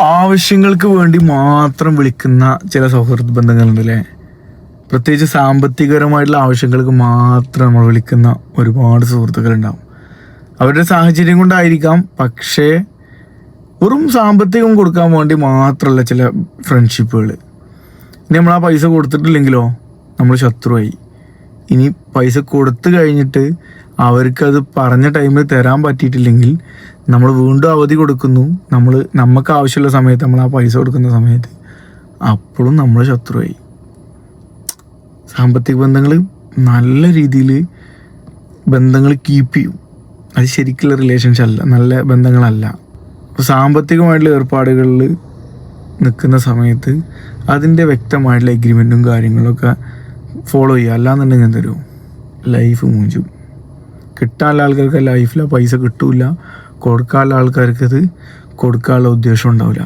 ആവശ്യങ്ങൾക്ക് വേണ്ടി മാത്രം വിളിക്കുന്ന ചില സൗഹൃദ ബന്ധങ്ങളുണ്ട് അല്ലേ? പ്രത്യേകിച്ച് സാമ്പത്തികപരമായിട്ടുള്ള ആവശ്യങ്ങൾക്ക് മാത്രം നമ്മൾ വിളിക്കുന്ന ഒരുപാട് സുഹൃത്തുക്കളുണ്ടാവും. അവരുടെ സാഹചര്യം കൊണ്ടായിരിക്കാം, പക്ഷേ വെറും സാമ്പത്തികം കൊടുക്കാൻ വേണ്ടി മാത്രമല്ല ചില ഫ്രണ്ട്ഷിപ്പുകൾ. ഇനി നമ്മൾ ആ പൈസ കൊടുത്തിട്ടില്ലെങ്കിലോ നമ്മൾ ശത്രുവായി. ഇനി പൈസ കൊടുത്തു കഴിഞ്ഞിട്ട് അവർക്കത് പറഞ്ഞ ടൈമിൽ തരാൻ പറ്റിയിട്ടില്ലെങ്കിൽ നമ്മൾ വീണ്ടും അവധി കൊടുക്കുന്നു. നമുക്ക് ആവശ്യമുള്ള സമയത്ത് നമ്മൾ ആ പൈസ കൊടുക്കുന്ന സമയത്ത് അപ്പോഴും നമ്മൾ ശത്രുവായി. സാമ്പത്തിക ബന്ധങ്ങൾ നല്ല രീതിയിൽ ബന്ധങ്ങൾ കീപ്പ് ചെയ്യും. അത് ശരിക്കുള്ള റിലേഷൻഷിപ്പ് അല്ല, നല്ല ബന്ധങ്ങളല്ല. അപ്പോൾ സാമ്പത്തികമായിട്ടുള്ള ഏർപ്പാടുകളിൽ നിൽക്കുന്ന സമയത്ത് അതിൻ്റെ വ്യക്തമായിട്ടുള്ള എഗ്രിമെൻറ്റും കാര്യങ്ങളൊക്കെ ഫോളോ ചെയ്യുക. അല്ലാന്നുണ്ടെങ്കിൽ എന്തരും ലൈഫ് മൂഞ്ചും. കിട്ടാനുള്ള ആൾക്കാർക്ക് ലൈഫിൽ പൈസ കിട്ടൂല, കൊടുക്കാനുള്ള ആൾക്കാർക്ക് അത് കൊടുക്കാനുള്ള ഉദ്ദേശം ഉണ്ടാവില്ല.